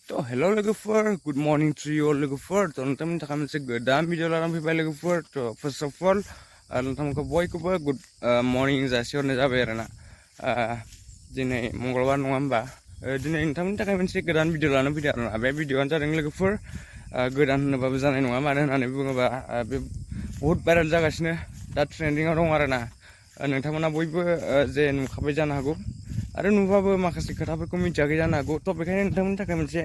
To hello logofer, good morning to you all logofer. To nonton takam se godan video laran faibai logofer. To first of all, nonton ko boy ko good morning jasiorne jabai arena. Dine मंगलबार नङा होमबा दिनै नोंथांमोननि थाखाय मोनसे गोदान video लानानै फैदों आरोना बे भिडिअआनो जादों लोगोफोर गोदान होनोबाबो जानाय नङा मानो होननानै बुङोबा बे बहुत भाइरेल जागासिनो दा ट्रेन्डिंआव दं आरोना नोंथांमोना बयबो जे नुखाबाय जानो हागौ आरो नुबाबो माखासे खोथाफोरखौ मिथियाखै जानो हागौ थ' बेखायनो नोंथांमोननि थाखाय मोनसे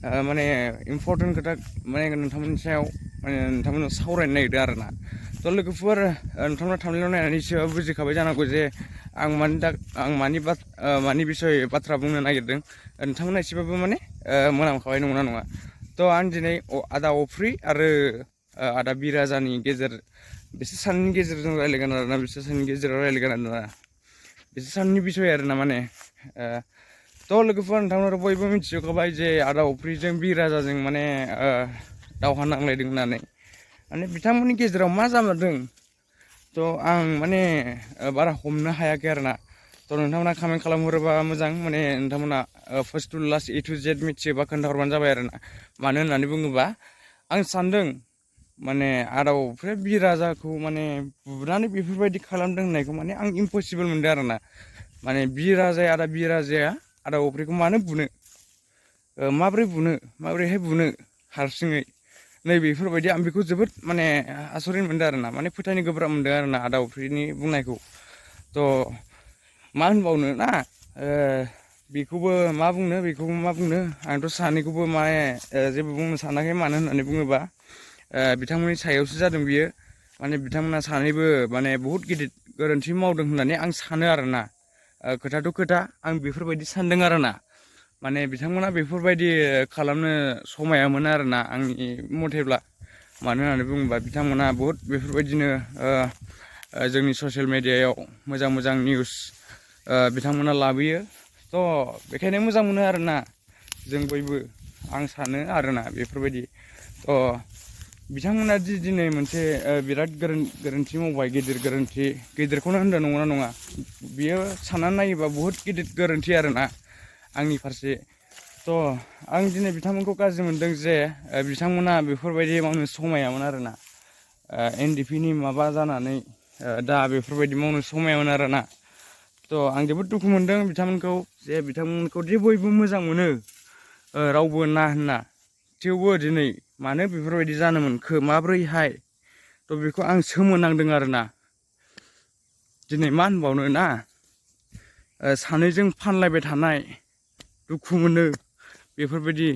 माने इम्परटेन्ट खोथा माने नोंथांमोननि सायाव माने नोंथांमोननाव सावरायनो नागिरदों आरोना थ' लोगोफोर नोंथांमोना थांनायाव नायनानै एसेबाबो बुजिखाबाय जानांगौ जे आं मानि बिसय बाथ्रा बुंनो नागिरदों नोंथांमोना एसेबाबो माने मोनामखाबाय नंगौना नङा थ' आं दिनै आदा अफ्रि आरो आदा बि राजानि गेजेर बिसोर सानैनि गेजेरजों रायलायगोन आरोना बिसोर सानैनि गेजेराव रायलायगोन आरोना बिसोर सानैनि बिसय आरोना माने थ' लोगोफोर नोंथांमोना बयबो मिथिजोबखाबाय जे आदा अफ्रिजों बि राजाजों माने दावहा नांलायदों होननानै माने बिथांमोननि गेजेराव मा जामारदों थ' आं माने बारा हमनो हायाखै आरोना थ' नोंथांमोना कमेन्ट खालामहरोबा मोजां माने नोंथांमोना फार्स्ट टु लास्ट ए टु जेड मिथियोबा खोन्थाहरबानो जाबाय आरोना मानो होननानै बुङोबा आं सानदों माने आदा अफ्रि बि राजाखौ माने बुनानै बेफोरबायदि खालामदों होननायखौ माने आं इम्पसिबोल मोनदों आरोना माने बि राजाया आदा अफ्रिखौ मानो बुनो माबोरैहाय बुनो हारसिङै नै बेफोरबायदि आं बेखौ जोबोद माने आसरित मोनदों आरोना माने फोथायनो गोब्राब मोनदों आरोना आदा अफ्रिनि बुंनायखौ थ' मा होनबावनो ना बेखौबो मा बुंनो आंथ' सानैखौबो माने जेबो बुंनो सानाखै मानो होननानै बुङोबा बिथांमोननि सायावसो जादों बियो माने बिथांमोना सानैबो माने बहुद गिदिर गोरोन्थि मावदों होननानै आं सानो आरोना खोथाथ' खोथा आं बेफोरबायदि सानदों आरोना माने बिथांमोना बेफोरबायदि खालामनो समायामोन आरोना आंनि मथेब्ला मानो होननानै बुङोबा बिथांमोना बहुद बेफोरबायदिनो जोंनि ससियेल मेडियायाव मोजां निउस बिथांमोना लाबोयो थ' बेखायनो मोजां मोनो आरोना जों बयबो आं सानो आरोना बेफोरबायदि थ' बिथांमोना दिनै मोनसे बिराद गोरोन्थि मावबाय गिदिरखौनो होनदों नंगौना नङा बियो साननानै नायोबा बहुद गिदिर गोरोन्थि आरोना आंनि फारसे थ' आं दिनै बिथांमोनखौ गाज्रि मोनदों जे बिथांमोना बेफोरबायदि मावनो समायामोन आरोना NDP नि माबा जानानै दा बेफोरबायदि मावनो समायामोन आरोना थ' आं जोबोद दुखु मोनदों बिथांमोनखौ दि बयबो मोजां मोनो रावबो ना होनना थेवबो दिनै मानो बेफोरबायदि जानो मोनखो माब्रैहाय थ' बेखौ आं सोमोनांदों आरोना दिनै मा होनबावनो ना सानैजों फानलायबाय थानाय दुखु मोनो बेफोरबायदि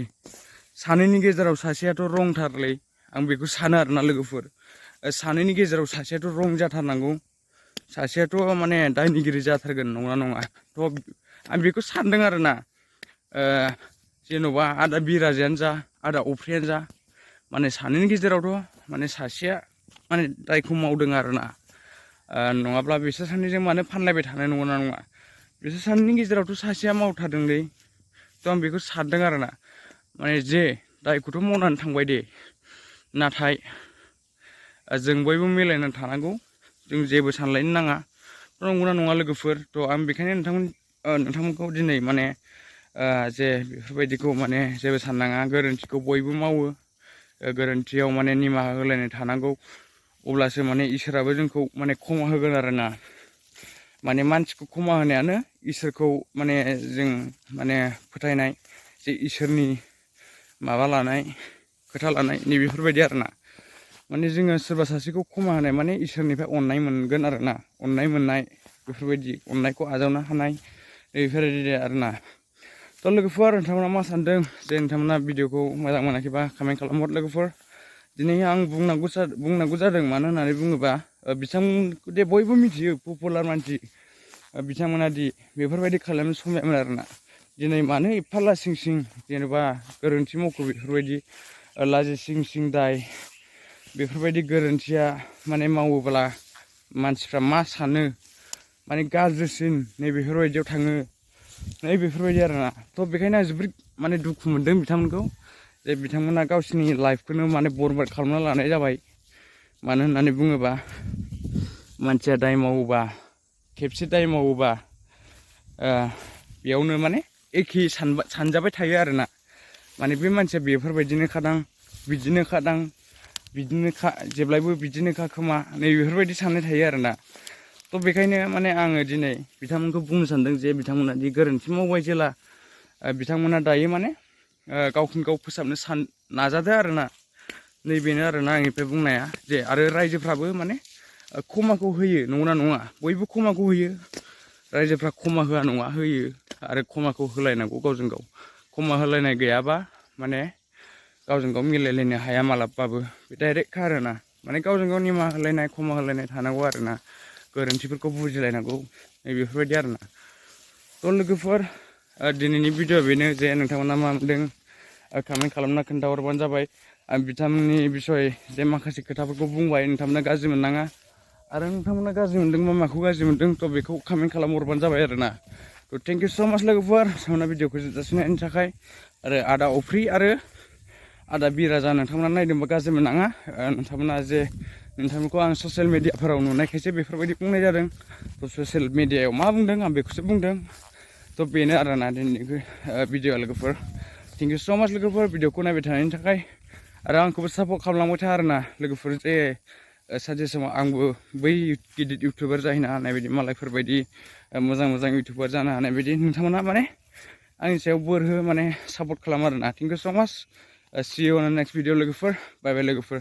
सानैनि गेजेराव सासेयाथ' रंथारलै आं बेखौ सानो आरोना लोगोफोर सानैनि गेजेराव सासेयाथ' रं जाथारनांगौ सासेयाथ' माने दायनिगिरि जाथारगोन नङा थ' आं बेखौ सानदों आरोना जेन'बा आदा बि राजायानो जा आदा अफ्रियानो जा माने सानैनि गेजेरावथ' माने सासेया माने दायखौ मावदों आरोना नङाब्ला बिसोर सानैजों मानो फानलायबाय थानाय नङा बिसोर सानैनि गेजेरावथ' सासेया मावथारदोंलै थ' आं बेखौ सानदों आरोना माने जे दायखौथ' मावनानै थांबाय दे नाथाय जों बयबो मिलायनानै थानांगौ जों जेबो सानलायनो नाङा नंगौना नङा लोगोफोर थ' आं बेखायनो नोंथांमोनखौ दिनै माने जे बेफोरबायदिखौ माने जेबो साननाङा गोरोन्थिखौ बयबो मावो गोरोन्थियाव माने निमाहा होलायनाय थानांगौ अब्लासो माने इसोराबो जोंखौ माने क्षमा होगोन आरोना माने मानसिखौ क्षमा होनायानो इसोरखौ माने जों माने फोथायनाय जे इसोरनि माबा लानाय खोथा लानाय नैबेफोरबायदि आरोना माने जोङो सोरबा सासेखौ क्षमा होनाय माने इसोरनिफ्राय अननाय मोनगोन आरोना अननाय मोननाय बेफोरबायदि अननायखौ आजावनो हानाय बेफोरबायदि आरोना थ' लोगोफोर नोंथांमोना मा सानदों जे नोंथांमोना भिडिअखौ मोजां मोनाखैबा कमेन्ट खालामहर लोगोफोर दिनै आं बुंनांगौ जादों मानो होननानै बुङोबा बिथांमोनखौ दे बयबो मिथियो पपुलार मानसि बिथांमोना दि बेफोरबायदि खालामनो समायामोन आरोना दिनै मानो एफा लासिं जेनेबा गोरोन्थि मावखो बेफोरबायदि लाजिं दाय बेफोरबायदि गोरोन्थिया माने मावोब्ला मानसिफ्रा मा सानो माने गाज्रिसिन नैबेफोरबायदियाव थाङो बेफोरबायदि आरोना थ' बेखायनो आं जोबोद माने दुखु मोनदों बिथांमोनखौ जे बिथांमोना गावसिनि लाइफखौनो माने बरबाद खालामना लानाय जाबाय मानो होननानै बुङोबा मानसिया दाय मावोबा खेबसे दाय मावोबा बेयावनो माने एखे सानजाबाय थायो आरोना माने बे मानसिया बेफोरबायदिनो खादां बिदिनो जेब्लायबो बिदिनोखा खोमा नै बेफोरबायदि साननाय थायो आरोना। थ' बेखायनो माने आङो दिनै बिथांमोनखौ बुंनो सानदों जे बिथांमोना दि गोरोन्थि मावबाय जेला बिथांमोना दायो माने गावखौनो गाव फोसाबनो नाजादो आरोना। नैबेनो आरोना आंनिफ्राय बुंनाया जे आरो रायजोफ्राबो माने खमाखौ होयो नंगौना नङा बयबो खमाखौ होयो रायजोफ्रा खमा होआ नङा होयो आरो खमाखौ होलायनांगौ गावजों गाव खमा होलायनाय गैयाबा माने गावजों गाव मिलायलायनो हाया मालाबाबो बे डाइरेक्टखा आरोना। माने गावजों गाव निमाहा होलायनाय खमा होलायनाय थानांगौ आरोना गोरोन्थिफोरखौ बुजिलायनांगौ बेफोरबायदि आरोना। थ' लोगोफोर दिनैनि भिडिअ बेनो जे नोंथांमोना मा मोनदों कमेन्ट खालामना खोन्थाहरबानो जाबाय। आं बिथांमोननि बिसय जे माखासे खोथाफोरखौ बुंबाय नोंथांमोना गाज्रि मोननाङा आरो नोंथांमोना गाज्रि मोनदोंबा माखौ गाज्रि मोनदों थ' बेखौ कमेन्ट खालामहरबानो जाबाय आरोना। थ' थेंक इउ स' माच लोगोफोर सावना भिडिअखौ जोबजासिम नायनायनि थाखाय आरो आदा अफ्रि आरो आदा बि राजा नोंथांमोना नायदोंबा गाज्रि मोननाङा नोंथांमोना जे नोंथांमोनखौ आं ससियेल मिडियाफोराव नुनायखायसो बेफोरबायदि बुंनाय जादों। थ' ससियेल मिडियायाव मा बुंदों आं बेखौसो बुंदों। थ' बेनो आरोना दिनैनि भिडिअ लोगोफोर थेंक इउ स' माच लोगोफोर भिडिअखौ नायबाय थानायनि थाखाय आरो आंखौबो सापर्ट खालामलांबाय था आरोना लोगोफोर जे सानसे समाव आंबो बै गिदिर इउटुबार जाहैनो हानाय बायदि मालायफोरबायदि मोजां इउटुबार जानो हानाय बायदि नोंथांमोना माने आंनि सायाव बोर हो माने सापर्ट खालाम आरोना। थेंक इउ स' माच सि इउ अन नेक्स्ट भिडिअ लोगोफोर बाय बाय लोगोफोर।